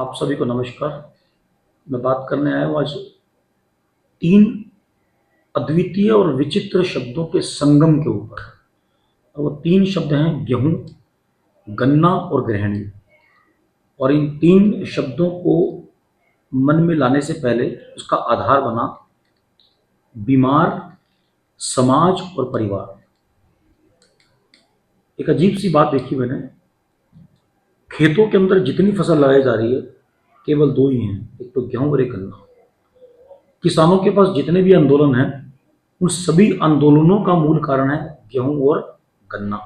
आप सभी को नमस्कार। मैं बात करने आया हूँ आज तीन अद्वितीय और विचित्र शब्दों के संगम के ऊपर। और वो तीन शब्द हैं गेहूं, गन्ना और गृहिणी। और इन तीन शब्दों को मन में लाने से पहले उसका आधार बना बीमार, समाज और परिवार। एक अजीब सी बात देखी मैंने, खेतों के अंदर जितनी फसल लगाई जा रही है केवल दो ही हैं, एक तो गेहूं और एक गन्ना। किसानों के पास जितने भी आंदोलन हैं उन सभी आंदोलनों का मूल कारण है गेहूं और गन्ना।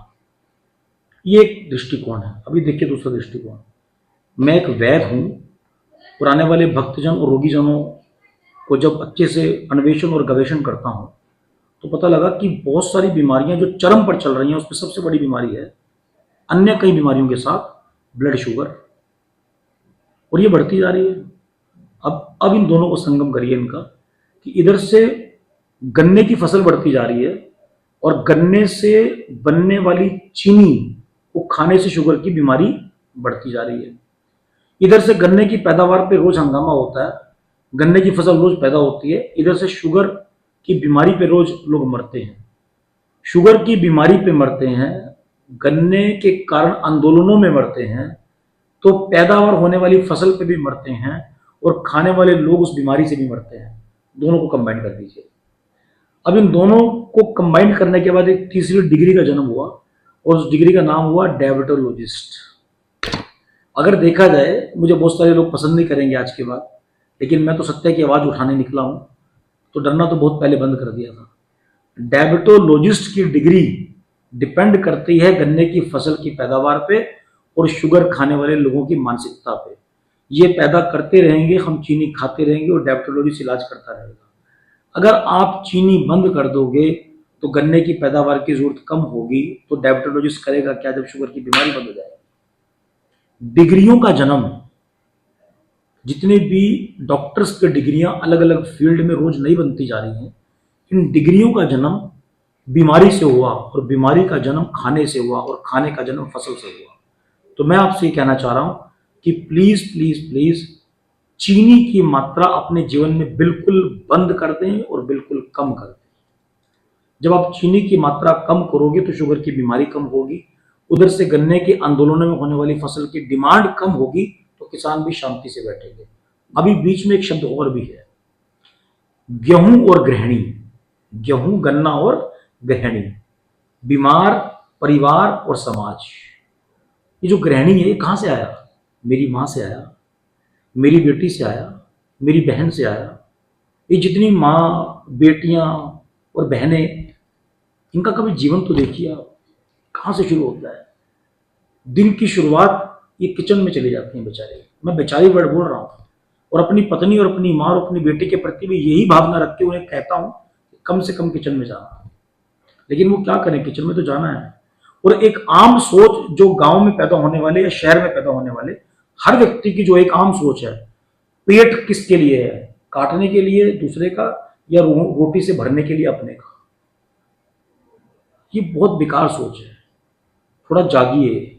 ये एक दृष्टिकोण है। अभी देखिए दूसरा दृष्टिकोण। मैं एक वैद्य हूं और आने वाले भक्तजन और रोगीजनों को जब अच्छे से अन्वेषण और गवेषण करता हूं तो पता लगा कि बहुत सारी बीमारियां जो चरम पर चल रही हैं उसमें सबसे बड़ी बीमारी है अन्य कई बीमारियों के साथ ब्लड शुगर, और ये बढ़ती जा रही है। अब इन दोनों को संगम करिए इनका, कि इधर से गन्ने की फसल बढ़ती जा रही है और गन्ने से बनने वाली चीनी को खाने से शुगर की बीमारी बढ़ती जा रही है। इधर से गन्ने की पैदावार पे रोज हंगामा होता है, गन्ने की फसल रोज पैदा होती है, इधर से शुगर की बीमारी पे रोज लोग मरते हैं। शुगर की बीमारी पे मरते हैं, गन्ने के कारण आंदोलनों में मरते हैं, तो पैदावार होने वाली फसल पे भी मरते हैं और खाने वाले लोग उस बीमारी से भी मरते हैं। दोनों को कंबाइन कर दीजिए। अब इन दोनों को कंबाइन करने के बाद एक तीसरी डिग्री का जन्म हुआ और उस डिग्री का नाम हुआ डायबिटोलॉजिस्ट। अगर देखा जाए, मुझे बहुत सारे लोग पसंद नहीं करेंगे आज के बाद, लेकिन मैं तो सत्य की आवाज उठाने निकला हूं, तो डरना तो बहुत पहले बंद कर दिया था। डायबिटोलॉजिस्ट की डिग्री डिपेंड करती है गन्ने की फसल की पैदावार पे और शुगर खाने वाले लोगों की मानसिकता पे। ये पैदा करते रहेंगे, हम चीनी खाते रहेंगे और डायबिटोलॉजिस्ट इलाज करता रहेगा। अगर आप चीनी बंद कर दोगे तो गन्ने की पैदावार की जरूरत कम होगी, तो डायबिटोलॉजिस्ट करेगा क्या जब शुगर की बीमारी बंद हो जाएगी। डिग्रियों का जन्म, जितने भी डॉक्टर्स की डिग्रियां अलग अलग फील्ड में रोज नई बनती जा रही हैं, इन डिग्रियों का जन्म बीमारी से हुआ और बीमारी का जन्म खाने से हुआ और खाने का जन्म फसल से हुआ। तो मैं आपसे कहना चाह रहा हूं कि प्लीज प्लीज प्लीज चीनी की मात्रा अपने जीवन में बिल्कुल बंद कर दें और बिल्कुल कम कर दें। जब आप चीनी की मात्रा कम करोगे तो शुगर की बीमारी कम होगी, उधर से गन्ने के आंदोलनों में होने वाली फसल की डिमांड कम होगी, तो किसान भी शांति से बैठेंगे। अभी बीच में एक शब्द और भी है, गेहूं और गृहिणी। गेहूं, गन्ना और गृहिणी, बीमार, परिवार और समाज। ये जो गृहिणी है ये कहां से आया? मेरी मां से आया, मेरी बेटी से आया, मेरी बहन से आया। ये जितनी माँ, बेटियां और बहनें, इनका कभी जीवन तो देखिए आप, कहां से शुरू होता है। दिन की शुरुआत ये किचन में चली जाती हैं बेचारे। मैं बेचारी वर्ड बोल रहा हूं और अपनी पत्नी और अपनी माँ और अपनी बेटी के प्रति भी यही भावना रख के उन्हें कहता हूं कि कम से कम किचन में जाना। लेकिन वो क्या करें, किचन में तो जाना है। और एक आम सोच जो गांव में पैदा होने वाले या शहर में पैदा होने वाले हर व्यक्ति की जो एक आम सोच है, पेट किसके लिए है? काटने के लिए दूसरे का, या रोटी से भरने के लिए अपने का? ये बहुत बेकार सोच है। थोड़ा जागिए।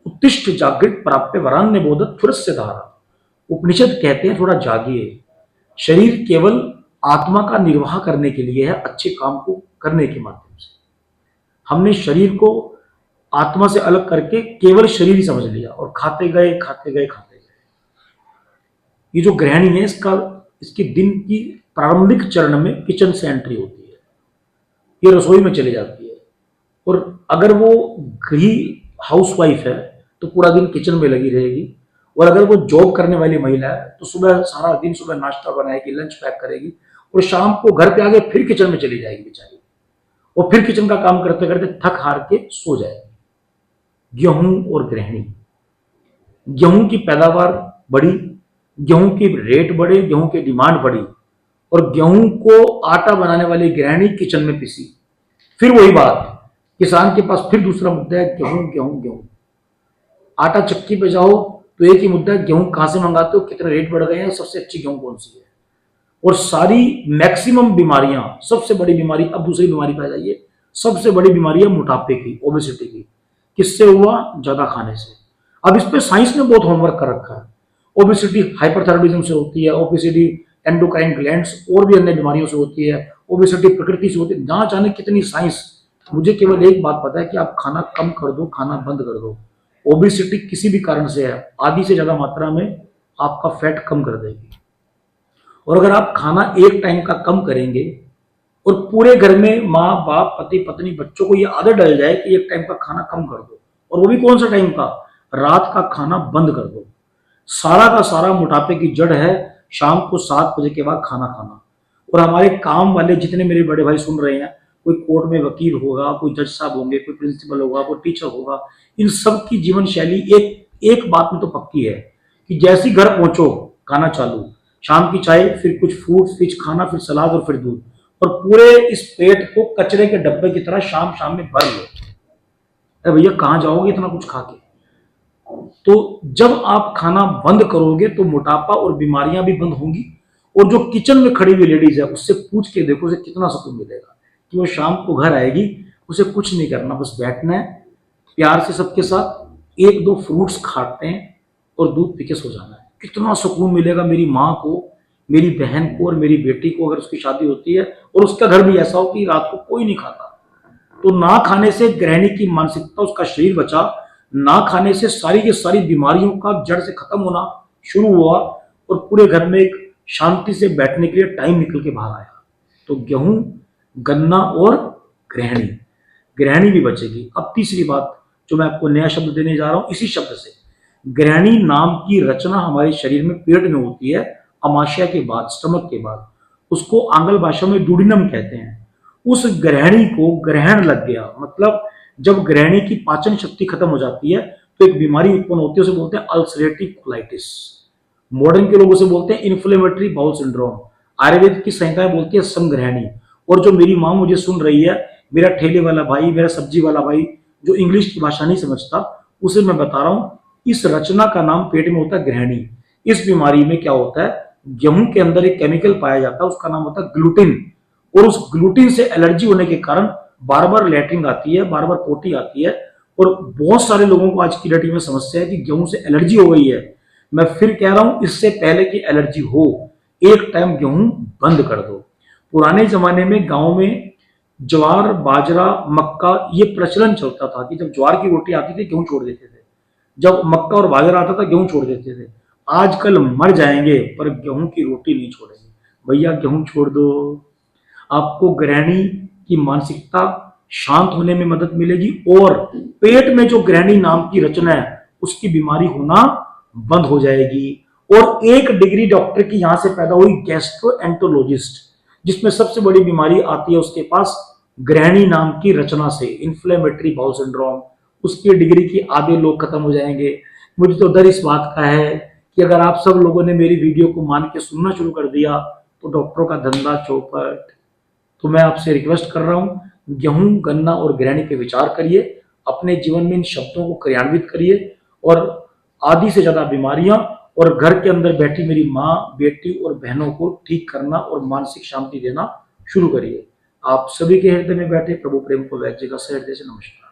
उत्तिष्ठ जागृत प्राप्य वरान्य बोधत फुरस्य धारा। उपनिषद कहते हैं थोड़ा जागिए। शरीर केवल आत्मा का निर्वाह करने के लिए है, अच्छे काम को करने के माध्यम से। हमने शरीर को आत्मा से अलग करके केवल शरीर ही समझ लिया और खाते गए खाते गए खाते गए। ये जो गृहिणी है, इसके दिन की प्रारंभिक चरण में किचन से एंट्री होती है, ये रसोई में चली जाती है। और अगर वो गृही हाउसवाइफ है तो पूरा दिन किचन में लगी रहेगी, और अगर वो जॉब करने वाली महिला है तो सुबह सारा दिन सुबह नाश्ता बनाएगी, लंच पैक करेगी और शाम को घर पे आके फिर किचन में चली जाएगी बेचारी, और फिर किचन का काम करते करते थक हार के सो जाएगी। गेहूं और गृहिणी। गेहूं की पैदावार बढ़ी, गेहूं की रेट बढ़े, गेहूं की डिमांड बढ़ी, और गेहूं को आटा बनाने वाली गृहिणी किचन में पिसी। फिर वही बात, किसान के पास फिर दूसरा मुद्दा है, गेहूं गेहूं गेहूं। आटा चक्की पे जाओ तो एक ही मुद्दा है, गेहूं कहां से मंगाते हो, कितने रेट बढ़ गए हैं, सबसे अच्छी गेहूं कौन सी है। और सारी मैक्सिमम बीमारियां, सबसे बड़ी बीमारी, अब दूसरी बीमारी पे आ जाइए, सबसे बड़ी बीमारी है मोटापे की, ओबेसिटी की। किससे हुआ? ज्यादा खाने से। अब इस पे साइंस ने बहुत होमवर्क कर रखा है ओबेसिटी हाइपरथायराइडिज्म से होती है, ओबेसिटी एंडोक्राइन ग्लैंड्स और भी अन्य बीमारियों से होती है, ओबेसिटी प्रकृति से होती है। ना जाने कितनी साइंस। मुझे केवल एक बात पता है कि आप खाना कम कर दो, खाना बंद कर दो, ओबेसिटी किसी भी कारण से है, आधी से ज्यादा मात्रा में आपका फैट कम कर देगी। और अगर आप खाना एक टाइम का कम करेंगे और पूरे घर में माँ बाप पति पत्नी बच्चों को ये आदत डल जाए कि एक टाइम का खाना कम कर दो, और वो भी कौन सा टाइम का, रात का खाना बंद कर दो। सारा का सारा मोटापे की जड़ है शाम को 7 बजे के बाद खाना खाना। और हमारे काम वाले जितने मेरे बड़े भाई सुन रहे हैं, कोई कोर्ट में वकील होगा, कोई जज साहब होंगे, कोई प्रिंसिपल होगा, कोई टीचर होगा, इन सब की जीवन शैली एक बात में तो पक्की है कि जैसे घर पहुंचो खाना चालू, शाम की चाय, फिर कुछ फ्रूट फिच खाना, फिर सलाद और फिर दूध, और पूरे इस पेट को कचरे के डब्बे की तरह शाम शाम में भर लो। अरे भैया कहाँ जाओगे इतना कुछ खा के। तो जब आप खाना बंद करोगे तो मोटापा और बीमारियां भी बंद होंगी। और जो किचन में खड़ी हुई लेडीज है उससे पूछ के देखो उसे कितना सुकून मिलेगा कि वो शाम को घर आएगी, उसे कुछ नहीं करना, बस बैठना है प्यार से सबके साथ, 1-2 फ्रूट्स खाते हैं और दूध पी के सो जाना है। कितना सुकून मिलेगा मेरी माँ को, मेरी बहन को और मेरी बेटी को, अगर उसकी शादी होती है और उसका घर भी ऐसा हो कि रात को कोई नहीं खाता। तो ना खाने से गृहिणी की मानसिकता, उसका शरीर बचा, ना खाने से सारी की सारी बीमारियों का जड़ से खत्म होना शुरू हुआ, और पूरे घर में एक शांति से बैठने के लिए टाइम निकल के बाहर आया। तो गेहूं, गन्ना और गृहिणी, गृहिणी भी बचेगी। अब तीसरी बात जो मैं आपको नया शब्द देने जा रहा हूं, इसी शब्द से, गृहिणी नाम की रचना हमारे शरीर में पेट में होती है अमाशय के बाद, स्टमक के बाद। उसको आंग्ल भाषा में डूडिनम कहते हैं। उस गृहिणी को ग्रहण लग गया, मतलब जब गृहिणी की पाचन शक्ति खत्म हो जाती है तो एक बीमारी उत्पन्न होती है, उसे बोलते हैं अल्सरेटिव कोलाइटिस। मॉडर्न के लोग उसे बोलते हैं इन्फ्लेमेटरी बाउल सिंड्रोम। आयुर्वेद की संहिताएं बोलती है संग्रहणी। और जो मेरी माँ मुझे सुन रही है, मेरा ठेले वाला भाई, मेरा सब्जी वाला भाई जो इंग्लिश की भाषा नहीं समझता, उसे मैं बता रहा हूं, इस रचना का नाम पेट में होता है गृहिणी। इस बीमारी में क्या होता है, गेहूं के अंदर एक केमिकल पाया जाता है, उसका नाम होता है ग्लूटिन। और उस ग्लूटिन से एलर्जी होने के कारण बार बार लैट्रिन आती है, बार बार पोटी आती है। और बहुत सारे लोगों को आज की डेट में समस्या है कि गेहूं से एलर्जी हो गई है। मैं फिर कह रहा हूं, इससे पहले कि एलर्जी हो, एक टाइम गेहूं बंद कर दो। पुराने जमाने में गांव में ज्वार, बाजरा, मक्का ये प्रचलन चलता था कि जब ज्वार की रोटी आती थी गेहूं छोड़ देते थे, जब मक्का और बाजरा आता था गेहूं छोड़ देते थे। आजकल मर जाएंगे पर गेहूं की रोटी नहीं छोड़ेंगे। भैया गेहूं छोड़ दो, आपको गृहिणी की मानसिकता शांत होने में मदद मिलेगी, और पेट में जो गृहिणी नाम की रचना है उसकी बीमारी होना बंद हो जाएगी। और एक डिग्री डॉक्टर की यहां से पैदा हुई गैस्ट्रोएंटरोलॉजिस्ट, जिसमें सबसे बड़ी बीमारी आती है उसके पास गृहिणी नाम की रचना से, इन्फ्लेमेटरी बाउल सिंड्रोम। उसकी डिग्री की आधे लोग खत्म हो जाएंगे। मुझे तो डर इस बात का है कि अगर आप सब लोगों ने मेरी वीडियो को मान के सुनना शुरू कर दिया तो डॉक्टरों का धंधा चौपट। तो मैं आपसे रिक्वेस्ट कर रहा हूं, गेहूं, गन्ना और गृहिणी पे विचार करिए, अपने जीवन में इन शब्दों को क्रियान्वित करिए, और आधी से ज्यादा बीमारियां और घर के अंदर बैठी मेरी माँ, बेटी और बहनों को ठीक करना और मानसिक शांति देना शुरू करिए। आप सभी के हृदय में बैठे प्रभु प्रेम को वैज्य का हृदय से नमस्कार।